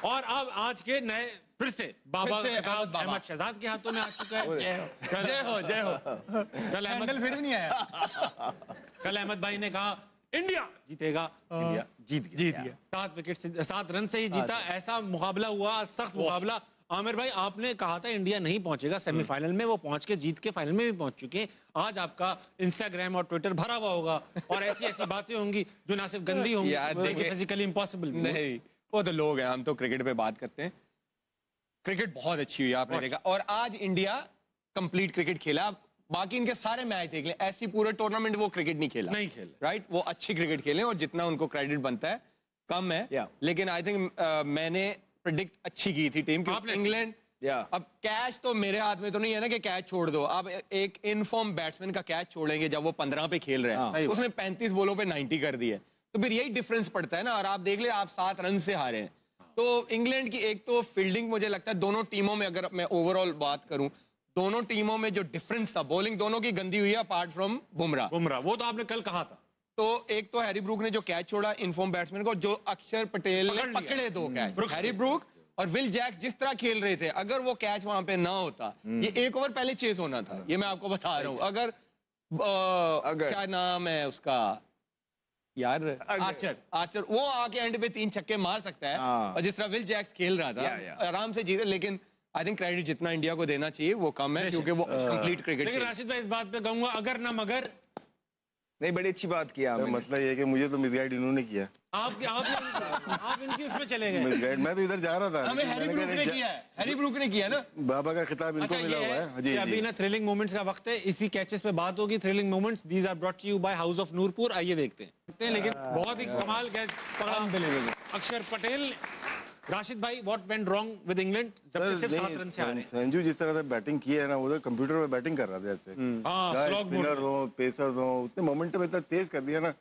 और अब आज के नए फिर से बाबा अहमद शहजाद के हाथों में आ चुका है। जय हो जय हो। कल अहमद फिर भी नहीं आया। कल अहमद भाई ने कहा इंडिया जीतेगा, इंडिया जीत गया। 7 विकेट से 7 रन से ही जीता। ऐसा मुकाबला हुआ, सख्त मुकाबला। आमिर भाई, आपने कहा था इंडिया नहीं पहुंचेगा सेमीफाइनल में, वो पहुंच के जीत के फाइनल में भी पहुंच चुके हैं। आज आपका इंस्टाग्राम और ट्विटर भरा हुआ होगा और ऐसी ऐसी बातें होंगी जो ना सिर्फ गंदी होंगी, फिजिकली इम्पॉसिबल नहीं। वो तो लोग हैं, हम तो क्रिकेट पे बात करते हैं। क्रिकेट बहुत अच्छी हुई, आपने देखा। और आज इंडिया कंप्लीट क्रिकेट खेला। बाकी इनके सारे मैच देख ले, ऐसी पूरे टूर्नामेंट वो क्रिकेट नहीं खेला, राइट। वो अच्छी क्रिकेट खेले और जितना उनको क्रेडिट बनता है कम है। लेकिन आई थिंक मैंने प्रेडिक्ट अच्छी की थी टीम, क्योंकि इंग्लैंड अब कैच तो मेरे हाथ में तो नहीं है ना कि कैच छोड़ दो। अब एक इनफॉर्म बैट्समैन का कैच छोड़ेंगे जब वो 15 पे खेल रहे हैं, उसने 35 बॉलों पे 90 कर दिए, तो फिर यही डिफरेंस पड़ता है ना। और आप देख ले, आप 7 रन से हारे हैं। तो इंग्लैंड की एक तो फील्डिंग, मुझे लगता है दोनों टीमों में, अगर मैं ओवरऑल बात करूं, दोनों टीमों में जो डिफरेंस था, बॉलिंग दोनों की गंदी हुई है अपार्ट फ्रॉम बुमराह। वो तो आपने कल कहा था। तो एक तो हैरी ब्रूक ने जो कैच छोड़ा इनफॉर्म बैट्समैन को, जो अक्षर पटेल ने पकड़े 2 कैच। हैरी ब्रूक और विल जैक जिस तरह खेल रहे थे, अगर वो कैच वहां पे ना होता, ये 1 ओवर पहले चेस होना था। ये मैं आपको बता रहा हूं। अगर क्या नाम है उसका यार, आर्चर वो आके एंड पे 3 छक्के मार सकता है, और जिस तरह विल जैक्स खेल रहा था आराम से जीते। लेकिन आई थिंक क्रेडिट जितना इंडिया को देना चाहिए वो कम है, क्योंकि वो कंप्लीट क्रिकेट। लेकिन राशिद भाई, इस बात पे कहूंगा, अगर ना मगर नहीं, बड़ी अच्छी बात किया आपने। मतलब ये है कि मुझे तो मिसगाइड इन्होंने किया। आप इनकी उसमें चले गए। मिसगाइड, मैं तो इधर जा रहा था। हमें हैरी ब्रूक ने किया है, हैरी ब्रूक ने किया ना। बाबा का खिताब इनको मिला हुआ है। जी, अभी ना थ्रिलिंग मोमेंट्स का वक्त है, इसी कैचेस पे बात होगी। Thrilling moments, these are brought to you by house of Noorpur. आइए देखते हैं। लेकिन बहुत ही कमाल कैच पकड़ा अक्षर पटेल। राशिद भाई, what went wrong with England जब सिर्फ 7 रन से हारे? संजू जिस तरह से बैटिंग की है ना, वो तो कंप्यूटर पे बैटिंग कर रहा था जैसे। स्पिनर हो, पेसर हो, उतने मोमेंटम इतना तेज कर दिया ना,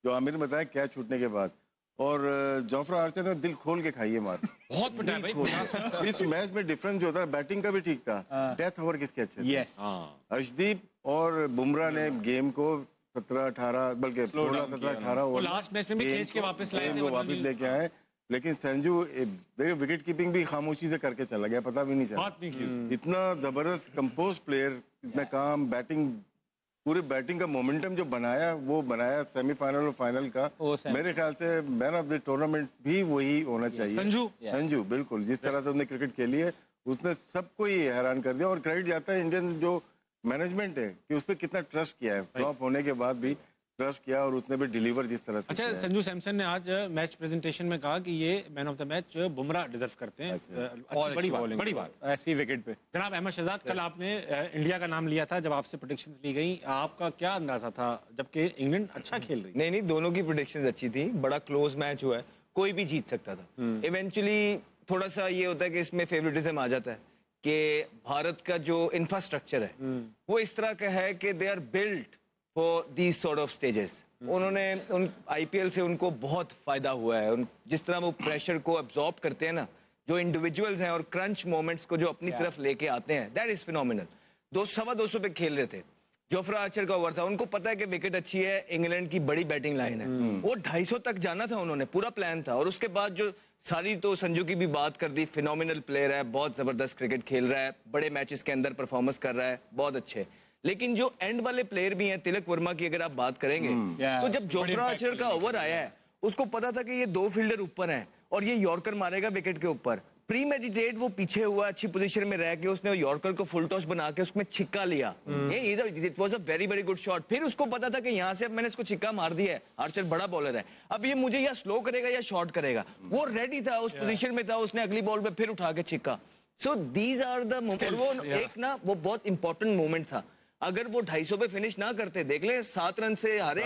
जो आमिर ने बताया कैच छूटने के बाद। और जोफ्रा आर्चर ने दिल खोल के खाई है मार। बहुत पिटाया भाई। इस मैच में डिफरेंस जो था, बैटिंग का भी ठीक था, डेथ ओवर किसके अच्छे थे। अर्शदीप और बुमराह ने गेम को 17-18 बल्कि 16-17-18 ओवर लास्ट मैच में भी खींच के वापस लाए थे, वापस लेके आए। लेकिन संजू देखिए, विकेट कीपिंग भी खामोशी से करके चला गया, पता भी नहीं चला। इतना जबरदस्त कंपोज प्लेयर, इतना काम, बैटिंग, पूरे बैटिंग का मोमेंटम जो बनाया, वो बनाया सेमीफाइनल और फाइनल का। मेरे ख्याल से मैन ऑफ द टूर्नामेंट भी वही होना चाहिए। संजू बिल्कुल, जिस तरह से उसने क्रिकेट खेली है, उसने सबको ही हैरान कर दिया। और क्रेडिट जाता है इंडियन जो मैनेजमेंट है कि उस पर कितना ट्रस्ट किया है, फ्लॉप होने के बाद भी ट्रस्ट किया, और उसने भी डिलीवर जिस तरह से। अच्छा, संजू सैमसन ने आज मैच प्रेजेंटेशन में कहा कि ये man of the match Bumrah deserve करते हैं। बड़ी बात ऐसी विकेट पे। जनाब अहमद शहजाद, कल आपने इंडिया का नाम लिया था जब आपसे प्रेडिक्शंस ली गई, आपका क्या अंदाजा था जबकि इंग्लैंड अच्छा खेल रही? नहीं, दोनों की प्रेडिक्शंस अच्छी थी। बड़ा क्लोज मैच हुआ है, कोई भी जीत सकता था। इवेंचुअली थोड़ा सा ये होता है कि इसमें फेवरेटिज्म आ जाता है कि भारत का जो इंफ्रास्ट्रक्चर है वो इस तरह का है कि they are built for these sort of stages. उन्होंने आईपीएल से उनको बहुत फायदा हुआ है। जिस तरह वो प्रेशर को अब्सॉर्ब करते हैं ना, जो इंडिविजुअल्स हैं, और क्रंच मोमेंट्स को जो अपनी तरफ लेके आते हैं, दैट इज फिनोमिनल। 200 पे खेल रहे थे, जोफ्रा आर्चर का ओवर था, उनको पता है कि विकेट अच्छी है, इंग्लैंड की बड़ी बैटिंग लाइन है, वो 250 तक जाना था, उन्होंने पूरा प्लान था। और उसके बाद जो सारी, तो संजू की भी बात कर दी, फिनोमिनल प्लेयर है, बहुत जबरदस्त क्रिकेट खेल रहा है, बड़े मैचेस के अंदर परफॉर्मेंस कर रहा है, बहुत अच्छे। लेकिन जो एंड वाले प्लेयर भी हैं, तिलक वर्मा की अगर आप बात करेंगे, तो जब जोफ्रा आर्चर का ओवर आया है, उसको पता था कि ये 2 फील्डर ऊपर हैं और ये यॉर्कर मारेगा विकेट के ऊपर। प्री मेडिटेट वो पीछे हुआ, अच्छी पोजीशन में रह के उसने यॉर्कर को फुल टॉस बना के उसमें छिक्का लिया। It was a very very good shot. फिर उसको पता था कि यहाँ से अब मैंने इसको छिक्का मार दिया है, आर्चर बड़ा बॉलर है, अब ये मुझे या स्लो करेगा या शॉर्ट करेगा। वो रेडी था, उस पोजीशन में था, उसने अगली बॉल पे फिर उठा के छिक्का। So these are the moment. वो एक ना, वो बहुत इंपॉर्टेंट मोमेंट था। अगर वो 250 पे फिनिश ना करते, देख ले 7 रन से हारे,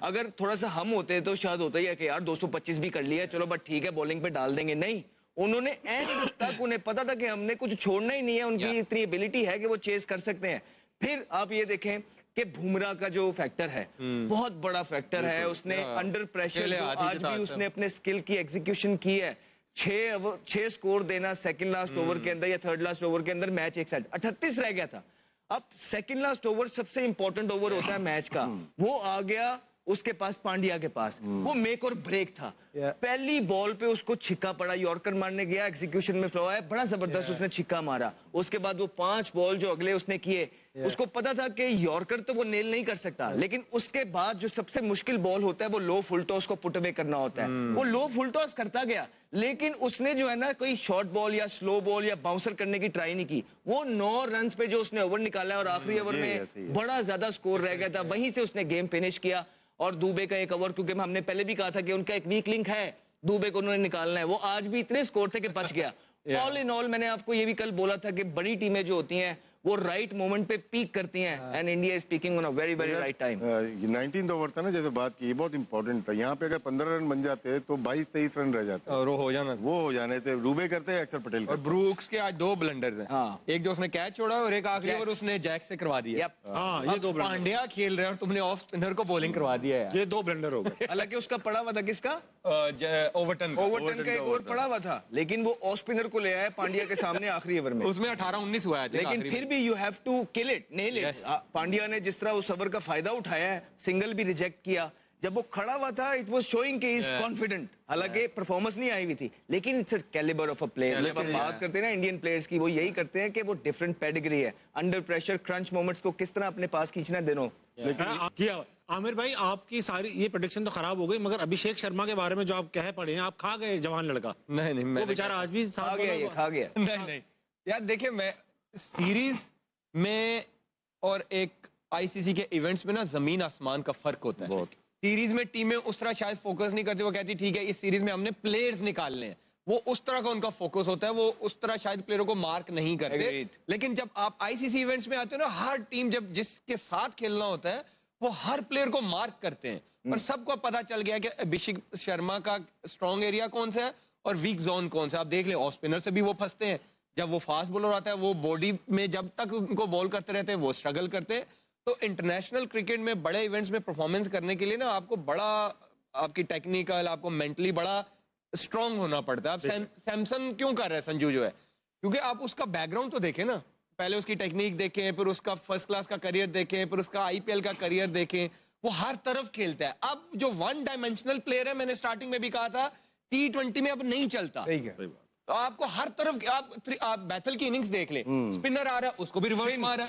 अगर थोड़ा सा हम होते तो शायद होता ही है कि यार 225 भी कर लिया, चलो बट ठीक है, बॉलिंग पे डाल देंगे। नहीं, उन्होंने एंड तक, उन्हें पता था कि हमने कुछ छोड़ना ही नहीं है, उनकी इतनी एबिलिटी है कि वो चेस कर सकते हैं। फिर आप ये देखें कि बुमराह का जो फैक्टर है, बहुत बड़ा फैक्टर है। उसने अंडर प्रेशर आज भी उसने अपने स्किल की एग्जीक्यूशन की है। 6 स्कोर देना सेकंड लास्ट ओवर के अंदर या थर्ड लास्ट ओवर के अंदर, मैच एक साइड 38 रह गया था। अब सेकंड लास्ट ओवर सबसे इंपॉर्टेंट ओवर होता है मैच का, वो आ गया, उसके पास पांड्या के पास, वो मेक और ब्रेक था। पहली बॉल पे उसको छिक्का पड़ा, यॉर्कर मारने गया, एग्जीक्यूशन में फ्लॉ है, बड़ा जबरदस्त उसने छिक्का मारा। उसके बाद वो 5 बॉल जो अगले उसने किए, उसको पता था कि यॉर्कर तो वो नेल नहीं कर सकता, लेकिन उसके बाद जो सबसे मुश्किल बॉल होता है वो लो फुल टॉस को पुट अवे करना होता है। वो लो फुल टॉस करता गया, लेकिन उसने जो है ना कोई शॉर्ट बॉल या स्लो बॉल या बाउंसर करने की ट्राई नहीं की। वो 9 रन पे जो उसने ओवर निकाला और आखिरी ओवर में बड़ा ज्यादा स्कोर रह गया था, वहीं से उसने गेम फिनिश किया। और दुबे का एक ओवर, क्योंकि हमने पहले भी कहा था कि उनका एक वीक लिंक है, दुबे को उन्होंने निकालना है, वो आज भी इतने स्कोर थे कि बच गया। ऑल इन ऑल मैंने आपको ये भी कल बोला था कि बड़ी टीमें जो होती हैं वो राइट मोमेंट पे पीक करती हैं, and India is peeking on a very very right time. 19th over था ना, जैसे बात की, बहुत इंपॉर्टेंट था। यहाँ पे अगर 15 रन बन जाते तो 22-23 रन रह जाते, और वो हो जाना था। वो हो जाने थे। रूबे करते हैं, अक्षर पटेल और करते। ब्रूक्स के आज 2 ब्लंडर्स हैं। हाँ। एक जो उसने कैच छोड़ा और एक आखिरी ओवर उसने जैक से करवा दिया। हाँ, ये 2 ब्लंडर, पांड्या खेल रहे हैं और तुमने ऑफ स्पिनर को बॉलिंग करवा दिया है। ये 2 ब्लंडर हो गए। हालांकि उसका पड़ा हुआ था किसका, ओवरटन ओवरटन का एक ओवर पड़ा हुआ था, लेकिन वो ऑफ स्पिनर को ले आया पांड्या के सामने आखिरी ओवर में। उसमें 18-19 हुआ है, लेकिन फिर भी you have to kill it, nail it. Pandya ने जिस तरह उस ओवर का फायदा उठाया है, सिंगल भी रिजेक्ट किया, जब वो खड़ा हुआ था इट वाज शोइंग कि इज कॉन्फिडेंट। हालांकि परफॉर्मेंस नहीं आई हुई थी, लेकिन it's a calibre of a player. जब हम बात करते हैं ना इंडियन प्लेयर्स की, वो यही करते हैं कि वो डिफरेंट पेडिग्री है, अंडर प्रेशर क्रंच मोमेंट्स को किस तरह अपने पास खींचना है दोनों। किया आमिर भाई, आपकी सारी ये प्रेडिक्शन तो खराब हो गई, मगर अभिषेक शर्मा के बारे में जो आप कह पड़े हैं, आप खा गए जवान लड़का। नहीं वो बेचारा आज भी खा गया, खा गया। नहीं यार, देखिए मैं सीरीज में और एक आईसीसी के इवेंट्स में ना जमीन आसमान का फर्क होता है। सीरीज में टीमें उस तरह शायद फोकस नहीं करती, वो कहती ठीक है इस सीरीज में हमने प्लेयर्स निकालने हैं, वो उस तरह का उनका फोकस होता है, वो उस तरह शायद प्लेयरों को मार्क नहीं करते। लेकिन जब आप आईसीसी इवेंट्स में आते हो ना, हर टीम जब जिसके साथ खेलना होता है वो हर प्लेयर को मार्क करते हैं, और सबको पता चल गया कि अभिषेक शर्मा का स्ट्रॉन्ग एरिया कौन सा है और वीक जोन कौन सा। आप देख ले, ऑफ स्पिनर से भी वो फंसते हैं, जब वो फास्ट बॉलर आता है वो बॉडी में जब तक उनको बॉल करते रहते हैं वो स्ट्रगल करते हैं। तो इंटरनेशनल क्रिकेट में बड़े इवेंट्स में परफॉर्मेंस करने के लिए ना आपको बड़ा, आपकी टेक्निकल, आपको मेंटली बड़ा स्ट्रांग होना पड़ता है। अब सैमसन क्यों कर रहा है संजू जो है, क्योंकि आप उसका बैकग्राउंड तो देखें ना, पहले उसकी टेक्निक देखें, फिर उसका फर्स्ट क्लास का करियर देखें, फिर उसका आईपीएल का करियर देखें, वो हर तरफ खेलता है। अब जो 1 डायमेंशनल प्लेयर है, मैंने स्टार्टिंग में भी कहा था, T20 में अब नहीं चलता। तो आपको हर तरफ, आप बैथल की इनिंग्स देख ले, स्पिनर आ रहा है उसको भी रिवर्स मारा,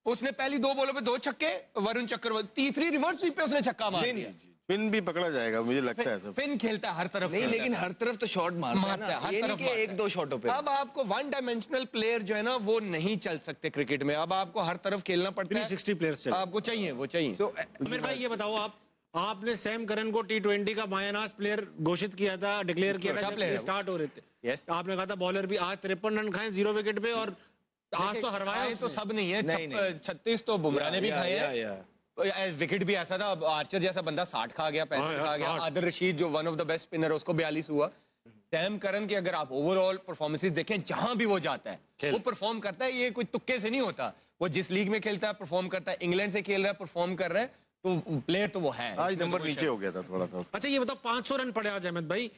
उसने पहली 2 बॉलों पे 2 छक्के, वरुण चक्रवर्ती तीसरी रिवर्स स्वीप पे उसने छक्का मार दिया। फिन भी पकड़ा जाएगा मुझे लगता है। फिन खेलता है हर तरफ नहीं, लेकिन हर तरफ तो शॉट मारता है, हर तरफ 1-2 शॉटों पे। अब आपको 1 डायमेंशनल प्लेयर जो है ना वो नहीं चल सकते क्रिकेट में, अब आपको हर तरफ खेलना पड़ता है। 360 प्लेयर्स आपको चाहिए, वो चाहिए। तो आमिर भाई ये बताओ, आपने सैम करन को T20 का मायानाज प्लेयर घोषित किया था, डिक्लेयर किया था जब स्टार्ट हो रहे थे। आपने कहा था बॉलर भी आज 53 रन खाए 0 विकेट पे, और आज तो हरवाया तो सब नहीं है, 36 तो बुमराह ने भी खाए हैं। विकेट भी ऐसा था, आर्चर जैसा बंदा 60 खा गया, 65 खा गया, आदिल रशीद जो one of the best spinner उसको 42 हुआ। सैम करन की अगर आप ओवरऑल परफॉर्मेंसेस देखें, जहां भी वो जाता है वो परफॉर्म करता है, ये कोई तुक्के से नहीं होता। वो जिस लीग में खेलता है परफॉर्म करता है, इंग्लैंड से खेल रहा है परफॉर्म कर रहा है, तो प्लेयर तो वो है। आज नंबर नीचे हो गया था थोड़ा सा। अच्छा ये बताओ, 500 रन पड़े आज अहमद भाई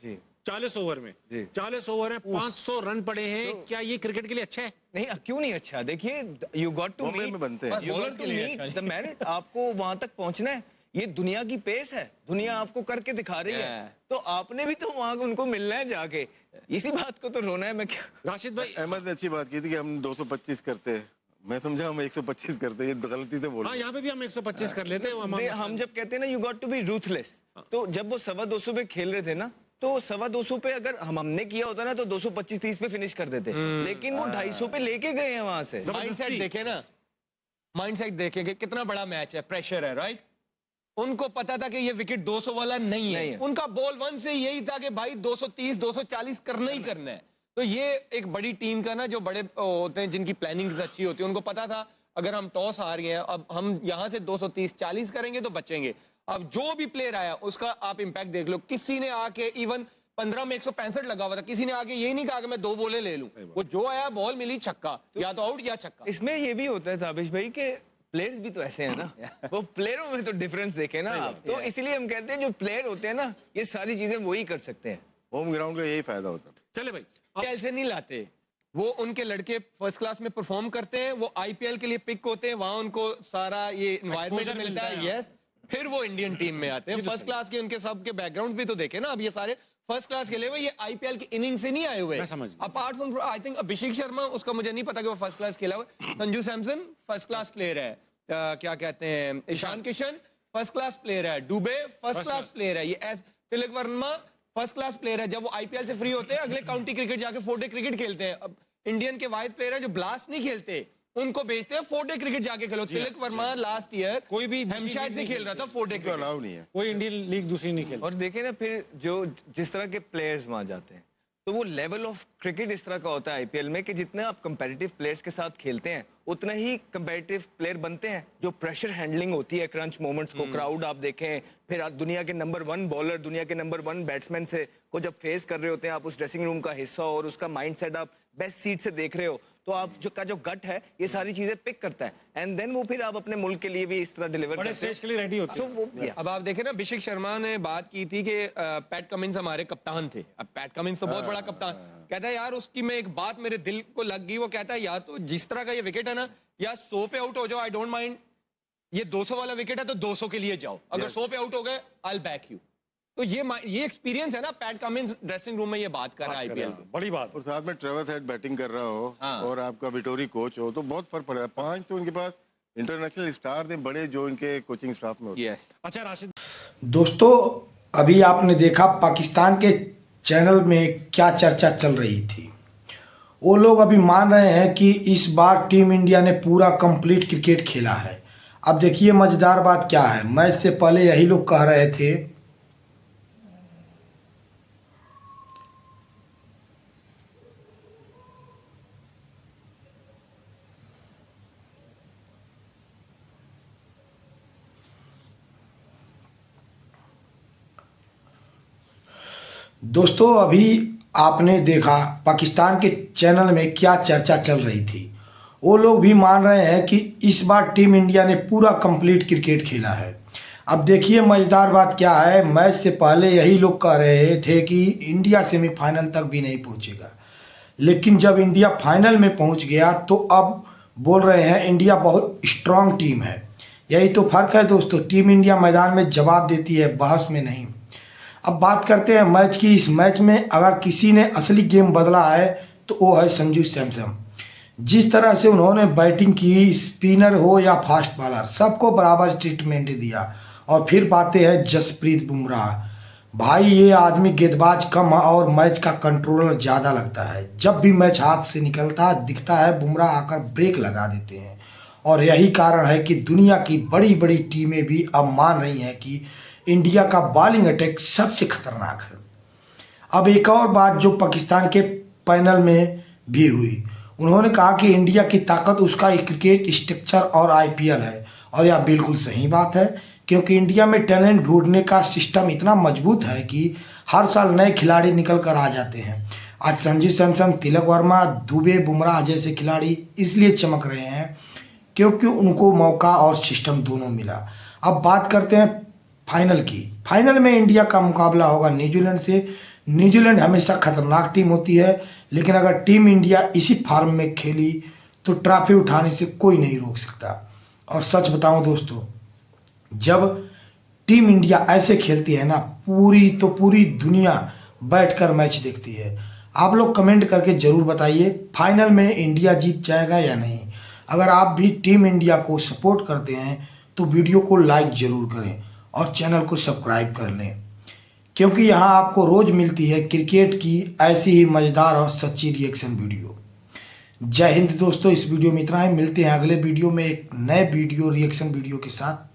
40 ओवर में, 40 ओवर में 500 रन पड़े हैं, क्या ये क्रिकेट के लिए अच्छा है? नहीं, क्यों नहीं अच्छा? देखिए, यू गॉट टू में बनते हैं, मीट द मैन, आपको वहां तक पहुंचना है। ये दुनिया की पेस है, दुनिया आपको करके दिखा रही है, तो आपने भी तो वहां उनको मिलना है जाके। इसी बात को तो रोना है। मैं क्या, राशिद भाई अहमद ने अच्छी बात की थी कि हम 225 करते हैं, मैं समझा हम 125 करते हैं, ये गलती से बोल। हाँ, यहाँ पे भी हम 125 कर लेते हैं। हम जब कहते हैं ना you got to be ruthless, तो जब वो 225 पे खेल रहे थे ना, तो 225 पे अगर हमने किया होता ना तो 225-30 पे फिनिश कर देते, लेकिन वो 250 पे लेके गए हैं वहां से। माइंडसेट देखे ना, माइंडसेट देखे कि कितना बड़ा मैच है, प्रेशर है, राइट। उनको पता था कि ये विकेट 200 वाला नहीं है। उनका बॉल 1 से यही था कि भाई 230-240 करना ही करना है। तो ये एक बड़ी टीम का ना, जो बड़े होते हैं जिनकी प्लानिंग अच्छी होती है, उनको पता था अगर हम टॉस हार गए हैं, अब हम यहाँ से 230-40 करेंगे तो बचेंगे। अब जो भी प्लेयर आया उसका आप इम्पैक्ट देख लो, किसी ने आके इवन 15 में 165 लगा हुआ था, किसी ने आके यही नहीं कहा कि मैं 2 बॉलें ले लूं, वो जो आया बॉल मिली छक्का, या तो आउट या छक्का। इसमें ये भी होता है ताबिश भाई के प्लेयर्स भी तो ऐसे हैं ना, वो प्लेयरों में तो डिफरेंस देखे ना आप, तो इसलिए हम कहते हैं जो प्लेयर होते हैं ना, ये सारी चीजें वही कर सकते हैं। होम ग्राउंड का यही फायदा होता है। चले भाई, ऐसे नहीं लाते, वो उनके लड़के फर्स्ट क्लास में परफॉर्म करते हैं, वो आईपीएल के लिए पिक होते हैं, वहां उनको सारा ये एनवायरनमेंट मिलता है। यस, फिर वो इंडियन टीम में आते हैं। फर्स्ट क्लास के उनके सबके बैकग्राउंड भी तो देखे ना, अब ये सारे फर्स्ट क्लास खेले हुए, ये आईपीएल की इनिंग से नहीं आए हुए। Apart from I think Abhishek Sharma, उसका मुझे नहीं पता कि वो फर्स्ट क्लास खेला हुआ। Sanju Samson first class player है, क्या कहते हैं, Ishan Kishan first class player है, दुबे फर्स्ट क्लास प्लेयर है, ये Tilak Varma first class player है। जब वो आईपीएल से फ्री होते हैं अगले काउंटी क्रिकेट जाके 4 डे क्रिकेट खेलते हैं। अब इंडियन के वाहिद प्लेयर है जो ब्लास्ट नहीं खेलते, उनको भेजते हैं 4 डे क्रिकेट जाके खेलो। तिलक वर्मा लास्ट ईयर कोई भी हेमशायर से खेल रहा था 4 डे क्रिकेट, अलाउ नहीं है, कोई इंडियन लीग दूसरी नहीं खेल। और देखे ना फिर जो जिस तरह के प्लेयर्स वहां जाते हैं, तो वो लेवल ऑफ क्रिकेट इस तरह का होता है आईपीएल में कि जितने आप कंपेटिटिव प्लेयर्स के साथ खेलते हैं उतना ही कंपेटिटिव प्लेयर बनते हैं। जो प्रेशर हैंडलिंग होती है क्रंच मोमेंट्स को, क्राउड आप देखें, फिर आप दुनिया के नंबर 1 बॉलर, दुनिया के नंबर 1 बैट्समैन से को जब फेस कर रहे होते हैं, आप उस ड्रेसिंग रूम का हिस्सा और उसका माइंडसेट आप बेस्ट सीट से देख रहे हो, तो आप जो गट है ये सारी चीजें पिक करता है, एंड देन वो फिर आप अपने मुल्क के लिए भी इस तरह डिलीवर बड़े स्टेज के लिए रेडी होते हैं। अब आप देखें ना, अभिषेक शर्मा ने बात की थी कि पैट कमिंस हमारे कप्तान थे। अब पैट कमिंस तो बहुत बड़ा कप्तान, कहता है यार उसकी में एक बात मेरे दिल को लग गई। वो कहता है या तो जिस तरह का ये विकेट है ना, या 100 पे आउट हो जाओ, आई डोंट माइंड, ये 200 वाला विकेट है तो 200 के लिए जाओ, अगर 100 पे आउट हो गए आई विल बैक यू। तो ये एक्सपीरियंस है ना, पैट कमिंस ड्रेसिंग रूम में ये बात कर रहा है आईपीएल में, बड़ी बात। और साथ में ट्रेविस हेड बैटिंग कर रहा हो और आपका विटोरी कोच हो, तो बहुत फर्क पड़ेगा। 5 तो इनके पास इंटरनेशनल स्टार थे बड़े, जो इनके कोचिंग स्टाफ में होते हैं। अच्छा राशिद, दोस्तों अभी आपने देखा पाकिस्तान के चैनल में क्या चर्चा चल रही थी। वो लोग अभी मान रहे हैं कि इस बार टीम इंडिया ने पूरा कंप्लीट क्रिकेट खेला है। अब देखिए मजेदार बात क्या है, मैच से पहले यही लोग कह रहे थे दोस्तों अभी आपने देखा पाकिस्तान के चैनल में क्या चर्चा चल रही थी। वो लोग भी मान रहे हैं कि इस बार टीम इंडिया ने पूरा कंप्लीट क्रिकेट खेला है। अब देखिए मज़ेदार बात क्या है, मैच से पहले यही लोग कह रहे थे कि इंडिया सेमीफाइनल तक भी नहीं पहुंचेगा, लेकिन जब इंडिया फाइनल में पहुंच गया तो अब बोल रहे हैं इंडिया बहुत स्ट्रांग टीम है। यही तो फ़र्क है दोस्तों, टीम इंडिया मैदान में जवाब देती है, बहस में नहीं। अब बात करते हैं मैच की। इस मैच में अगर किसी ने असली गेम बदला है तो वो है संजू सैमसन। जिस तरह से उन्होंने बैटिंग की, स्पिनर हो या फास्ट बॉलर, सबको बराबर ट्रीटमेंट दिया। और फिर बातें हैं जसप्रीत बुमराह, भाई ये आदमी गेंदबाज कम और मैच का कंट्रोलर ज़्यादा लगता है। जब भी मैच हाथ से निकलता दिखता है बुमराह आकर ब्रेक लगा देते हैं, और यही कारण है कि दुनिया की बड़ी बड़ी टीमें भी अब मान रही हैं कि इंडिया का बॉलिंग अटैक सबसे खतरनाक है। अब एक और बात जो पाकिस्तान के पैनल में भी हुई, उन्होंने कहा कि इंडिया की ताकत उसका क्रिकेट स्ट्रक्चर और आईपीएल है। और यह बिल्कुल सही बात है, क्योंकि इंडिया में टैलेंट ढूंढने का सिस्टम इतना मजबूत है कि हर साल नए खिलाड़ी निकल कर आ जाते हैं। आज संजू सैमसन, तिलक वर्मा, दुबे, बुमराह जैसे खिलाड़ी इसलिए चमक रहे हैं क्योंकि उनको मौका और सिस्टम दोनों मिला। अब बात करते हैं फाइनल की। फाइनल में इंडिया का मुकाबला होगा न्यूजीलैंड से। न्यूजीलैंड हमेशा खतरनाक टीम होती है, लेकिन अगर टीम इंडिया इसी फॉर्म में खेली तो ट्रॉफी उठाने से कोई नहीं रोक सकता। और सच बताऊं दोस्तों, जब टीम इंडिया ऐसे खेलती है ना, पूरी दुनिया बैठकर मैच देखती है। आप लोग कमेंट करके ज़रूर बताइए फाइनल में इंडिया जीत जाएगा या नहीं। अगर आप भी टीम इंडिया को सपोर्ट करते हैं तो वीडियो को लाइक ज़रूर करें और चैनल को सब्सक्राइब कर लें, क्योंकि यहाँ आपको रोज़ मिलती है क्रिकेट की ऐसी ही मज़ेदार और सच्ची रिएक्शन वीडियो। जय हिंद दोस्तों, इस वीडियो में इतना ही। मिलते हैं अगले वीडियो में एक नए वीडियो रिएक्शन वीडियो के साथ।